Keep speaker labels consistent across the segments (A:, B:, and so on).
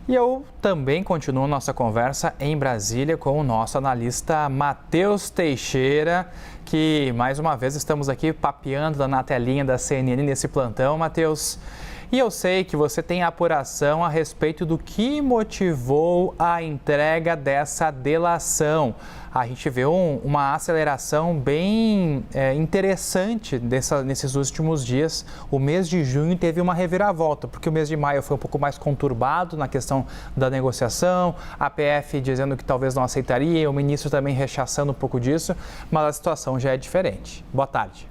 A: E eu também continuo nossa conversa em Brasília com o nosso analista Matheus Teixeira, que mais uma vez estamos aqui papeando na telinha da CNN nesse plantão, Matheus. E eu sei que você tem apuração a respeito do que motivou a entrega dessa delação. A gente vê uma aceleração bem interessante nesses últimos dias. O mês de junho teve uma reviravolta, porque o mês de maio foi um pouco mais conturbado na questão da negociação, a PF dizendo que talvez não aceitaria, o ministro também rechaçando um pouco disso, mas a situação já é diferente. Boa tarde.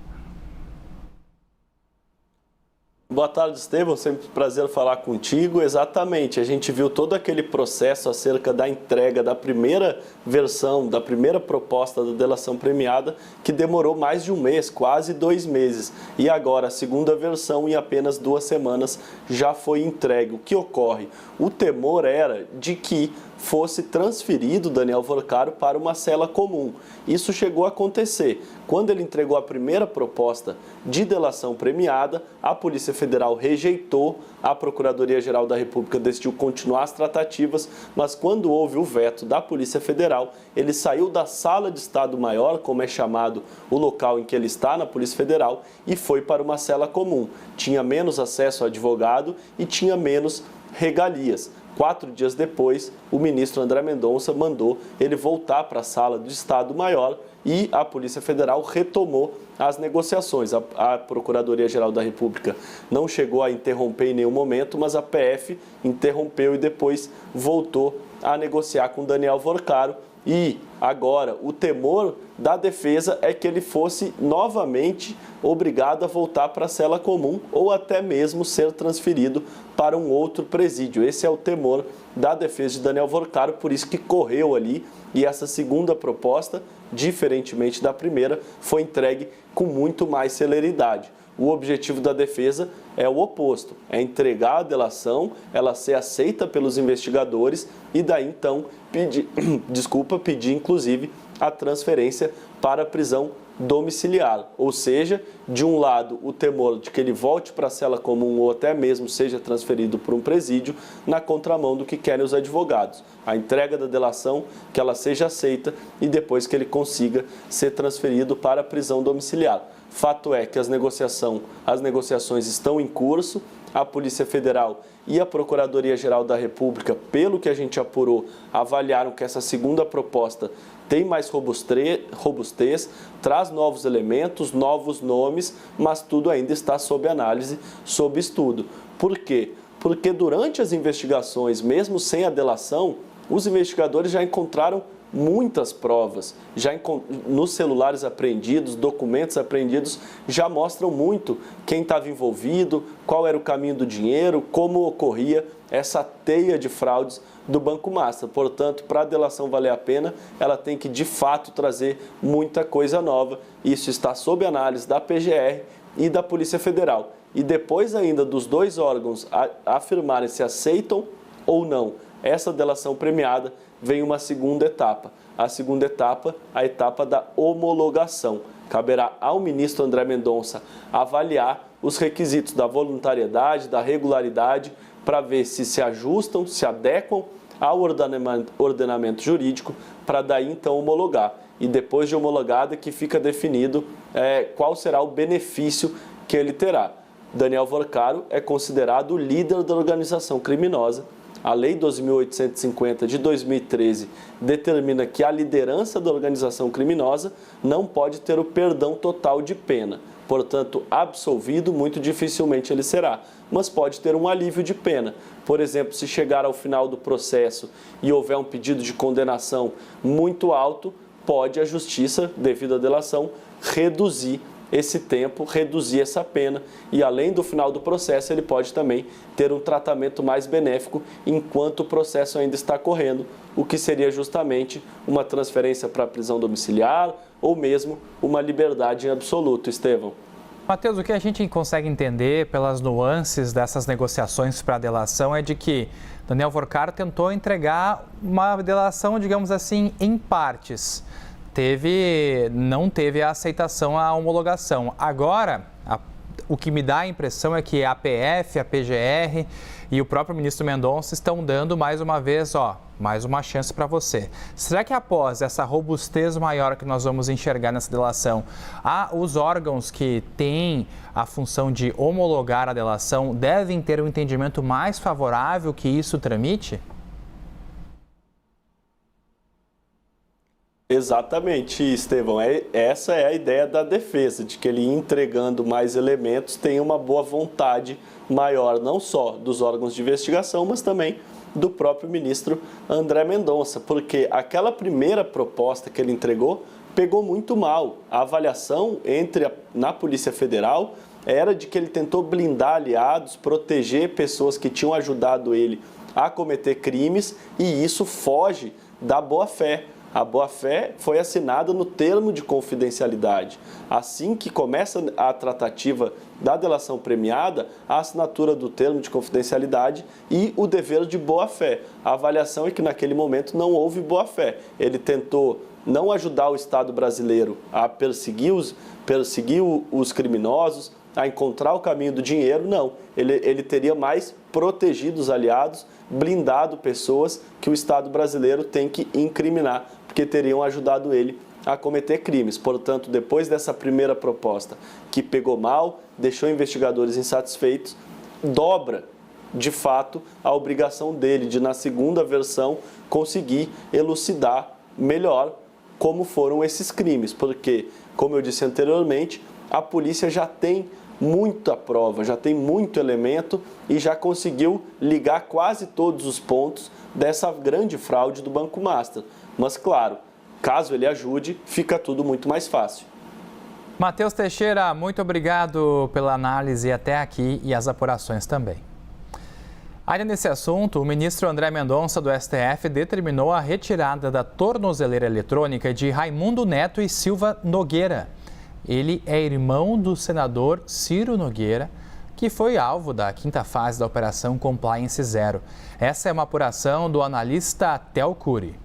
B: Boa tarde, Estevão. Sempre um prazer falar contigo. Exatamente, a gente viu todo aquele processo acerca da entrega da primeira versão, da primeira proposta da delação premiada, que demorou mais de um mês, quase 2 meses. E agora, a segunda versão, em apenas 2 semanas, já foi entregue. O que ocorre? O temor era de que fosse transferido Daniel Vorcaro para uma cela comum. Isso chegou a acontecer. Quando ele entregou a primeira proposta de delação premiada, a Polícia Federal rejeitou, a Procuradoria-Geral da República decidiu continuar as tratativas, mas quando houve o veto da Polícia Federal, ele saiu da Sala de Estado-Maior, como é chamado o local em que ele está na Polícia Federal, e foi para uma cela comum. Tinha menos acesso ao advogado e tinha menos regalias. 4 dias depois, o ministro André Mendonça mandou ele voltar para a Sala do Estado-Maior e a Polícia Federal retomou as negociações. A Procuradoria-Geral da República não chegou a interromper em nenhum momento, mas a PF interrompeu e depois voltou a negociar com Daniel Vorcaro. E agora o temor da defesa é que ele fosse novamente obrigado a voltar para a cela comum ou até mesmo ser transferido para um outro presídio. Esse é o temor da defesa de Daniel Vorcaro, por isso que correu ali e essa segunda proposta, diferentemente da primeira, foi entregue com muito mais celeridade. O objetivo da defesa é o oposto, é entregar a delação, ela ser aceita pelos investigadores e daí então pedir inclusive a transferência para a prisão domiciliar. Ou seja, de um lado o temor de que ele volte para a cela comum ou até mesmo seja transferido para um presídio, na contramão do que querem os advogados. A entrega da delação, que ela seja aceita e depois que ele consiga ser transferido para a prisão domiciliar. Fato é que as negociações estão em curso, a Polícia Federal e a Procuradoria-Geral da República, pelo que a gente apurou, avaliaram que essa segunda proposta tem mais robustez, traz novos elementos, novos nomes, mas tudo ainda está sob análise, sob estudo. Por quê? Porque durante as investigações, mesmo sem a delação, os investigadores já encontraram muitas provas, nos celulares apreendidos, documentos apreendidos, já mostram muito quem estava envolvido, qual era o caminho do dinheiro, como ocorria essa teia de fraudes do Banco Master. Portanto, para a delação valer a pena, ela tem que de fato trazer muita coisa nova. Isso está sob análise da PGR e da Polícia Federal. E depois ainda dos 2 órgãos afirmarem se aceitam ou não essa delação premiada, vem uma segunda etapa. A segunda etapa, a etapa da homologação. Caberá ao ministro André Mendonça avaliar os requisitos da voluntariedade, da regularidade, para ver se ajustam, se adequam ao ordenamento jurídico, para daí então homologar. E depois de homologada que fica definido qual será o benefício que ele terá. Daniel Vorcaro é considerado o líder da organização criminosa. A Lei 12.850 de 2013 determina que a liderança da organização criminosa não pode ter o perdão total de pena. Portanto, absolvido, muito dificilmente ele será, mas pode ter um alívio de pena. Por exemplo, se chegar ao final do processo e houver um pedido de condenação muito alto, pode a justiça, devido à delação, reduzir esse tempo, reduzir essa pena e além do final do processo ele pode também ter um tratamento mais benéfico enquanto o processo ainda está correndo, o que seria justamente uma transferência para a prisão domiciliar ou mesmo uma liberdade em absoluto, Estevão.
A: Matheus, o que a gente consegue entender pelas nuances dessas negociações para a delação é de que Daniel Vorcaro tentou entregar uma delação, digamos assim, em partes. Não teve a aceitação, a homologação. Agora, o que me dá a impressão é que a PF, a PGR e o próprio ministro Mendonça estão dando mais uma vez, mais uma chance para você. Será que após essa robustez maior que nós vamos enxergar nessa delação, os órgãos que têm a função de homologar a delação devem ter um entendimento mais favorável que isso tramite?
B: Exatamente, Estevão. Essa é a ideia da defesa, de que ele entregando mais elementos tem uma boa vontade maior, não só dos órgãos de investigação, mas também do próprio ministro André Mendonça, porque aquela primeira proposta que ele entregou pegou muito mal. A avaliação na Polícia Federal era de que ele tentou blindar aliados, proteger pessoas que tinham ajudado ele a cometer crimes, e isso foge da boa-fé. A boa-fé foi assinada no termo de confidencialidade. Assim que começa a tratativa da delação premiada, a assinatura do termo de confidencialidade e o dever de boa-fé. A avaliação é que naquele momento não houve boa-fé. Ele tentou não ajudar o Estado brasileiro a perseguir os criminosos, a encontrar o caminho do dinheiro, não. Ele teria mais protegido os aliados, blindado pessoas que o Estado brasileiro tem que incriminar, porque teriam ajudado ele a cometer crimes. Portanto, depois dessa primeira proposta, que pegou mal, deixou investigadores insatisfeitos, dobra, de fato, a obrigação dele de, na segunda versão, conseguir elucidar melhor como foram esses crimes. Porque, como eu disse anteriormente, a polícia já tem muita prova, já tem muito elemento e já conseguiu ligar quase todos os pontos dessa grande fraude do Banco Master. Mas, claro, caso ele ajude, fica tudo muito mais fácil.
A: Matheus Teixeira, muito obrigado pela análise até aqui e as apurações também. Ainda nesse assunto, o ministro André Mendonça do STF determinou a retirada da tornozeleira eletrônica de Raimundo Neto e Silva Nogueira. Ele é irmão do senador Ciro Nogueira, que foi alvo da quinta fase da Operação Compliance Zero. Essa é uma apuração do analista Tel Curi.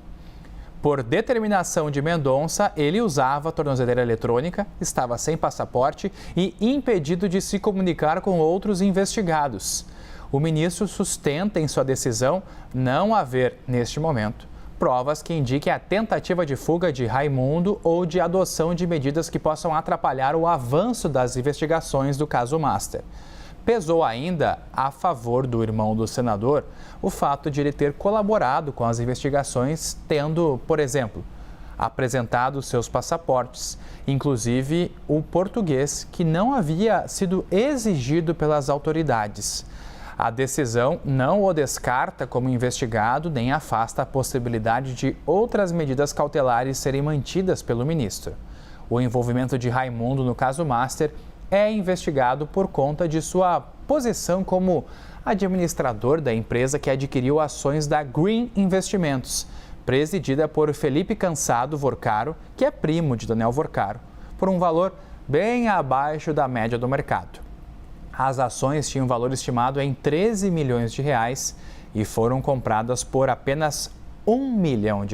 A: Por determinação de Mendonça, ele usava a tornozeleira eletrônica, estava sem passaporte e impedido de se comunicar com outros investigados. O ministro sustenta em sua decisão não haver, neste momento, provas que indiquem a tentativa de fuga de Raimundo ou de adoção de medidas que possam atrapalhar o avanço das investigações do caso Master. Pesou ainda a favor do irmão do senador o fato de ele ter colaborado com as investigações, tendo, por exemplo, apresentado seus passaportes, inclusive o português, que não havia sido exigido pelas autoridades. A decisão não o descarta como investigado nem afasta a possibilidade de outras medidas cautelares serem mantidas pelo ministro. O envolvimento de Raimundo no caso Master é investigado por conta de sua posição como administrador da empresa que adquiriu ações da Green Investimentos, presidida por Felipe Cansado Vorcaro, que é primo de Daniel Vorcaro, por um valor bem abaixo da média do mercado. As ações tinham valor estimado em 13 milhões de reais e foram compradas por apenas R$ 1 milhão.